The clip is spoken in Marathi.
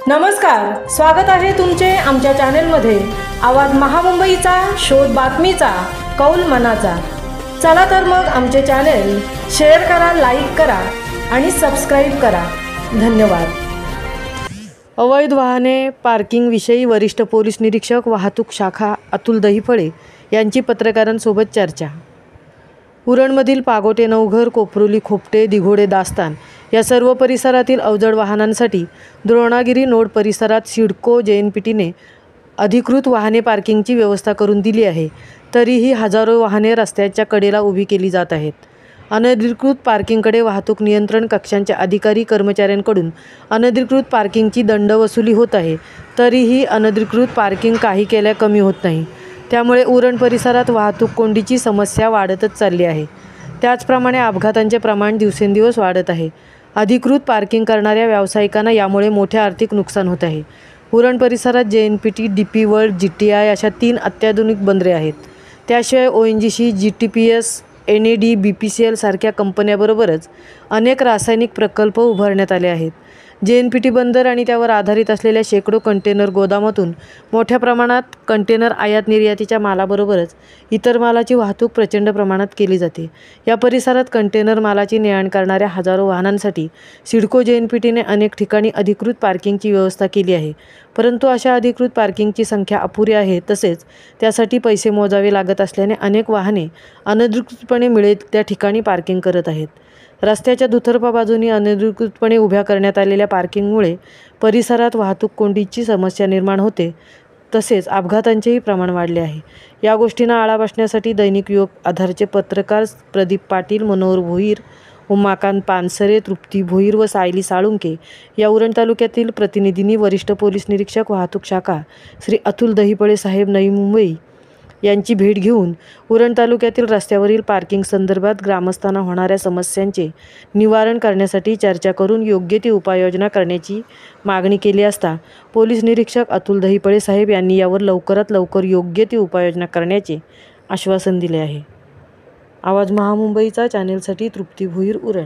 नमस्कार, स्वागत आहे तुमचे आमच्या चॅनलमध्ये। आवाज महामुंबईचा, शोध बातमीचा, कौल मनाचा। चला तर मग आमचे चॅनल शेअर करा, लाईक करा आणि सबस्क्राइब करा। धन्यवाद। अवैध वाहने पार्किंग विषयी वरिष्ठ पोलीस निरीक्षक वाहतूक शाखा अतुल दहिफळे यांची पत्रकारांसोबत चर्चा। उरणमधील पागोटे नवघर, कोपरोली खोपटे, दिघोडे दास्तान या सर्व परिसरातील अवजड वाहनांसाठी द्रोणागिरी नोड परिसरात सिडको JNPTने अधिकृत वाहने पार्किंगची व्यवस्था करून दिली आहे। तरीही हजारो वाहने रस्त्याच्या कडेला उभी केली जात आहेत। अनधिकृत पार्किंगकडे वाहतूक नियंत्रण कक्षांच्या अधिकारी कर्मचाऱ्यांकडून अनधिकृत पार्किंगची दंड वसुली होत आहे। तरीही अनधिकृत पार्किंग काही केल्या कमी होत नाही। त्यामुळे उरण परिसरात वाहतूक कोंडीची समस्या वाढतच चालली आहे। त्याचप्रमाणे अपघातांचे प्रमाण दिवसेंदिवस वाढत आहे। अधिकृत पार्किंग करणाऱ्या व्यावसायिकांना यामुळे मोठे आर्थिक नुकसान होत आहे। उरण परिसरात JNPT, DP वर्ल्ड, GTI अशा 3 अत्याधुनिक बंदरे आहेत। त्याशिवाय ONGC, GTPS, NAD, BPCL सारख्या कंपन्यांबरोबरच अनेक रासायनिक प्रकल्प उभारण्यात आले आहेत। JNPT बंदर आणि त्यावर आधारित असलेल्या शेकडो कंटेनर गोदामातून मोठ्या प्रमाणात कंटेनर आयात निर्यातीच्या मालाबरोबरच इतर मालाची वाहतूक प्रचंड प्रमाणात केली जाते। या परिसरात कंटेनर मालाची ने-आण करणाऱ्या हजारो वाहनांसाठी सिडको JNPTने अनेक ठिकाणी अधिकृत पार्किंगची व्यवस्था केली आहे। परंतु अशा अधिकृत पार्किंगची संख्या अपुरी आहे। तसेच त्यासाठी पैसे मोजावे लागत असल्याने अनेक वाहने अनधिकृतपणे मिळेल त्या ठिकाणी पार्किंग करत आहेत। रस्त्याच्या दुतर्फा बाजूनी अनधिकृतपणे उभ्या करण्यात आलेल्या पार्किंगमुळे परिसरात वाहतूक कोंडीची समस्या निर्माण होते। तसेच अपघातांचेही प्रमाण वाढले आहे। या गोष्टींना आळा बसण्यासाठी दैनिक युवक आधारचे पत्रकार प्रदीप पाटील, मनोहर भोईर, उमाकांत पानसरे, तृप्ती भोईर व सायली साळुंके या उरण तालुक्यातील प्रतिनिधींनी वरिष्ठ पोलीस निरीक्षक वाहतूक शाखा श्री अतुल दहिफळे साहेब, नवी मुंबई यांची भेट घेऊन उरण तालुक्यातील रस्त्यावरील पार्किंग संदर्भात ग्रामस्थांना होणाऱ्या समस्यांचे निवारण करण्यासाठी चर्चा करून योग्य ती उपाययोजना करण्याची मागणी केली असता पोलीस निरीक्षक अतुल दहिफळे साहेब यांनी यावर लवकरात लवकर योग्य ती उपाययोजना करण्याचे आश्वासन दिले आहे। आवाज महामुंबईचा चॅनेलसाठी तृप्ती भोईर, उरण।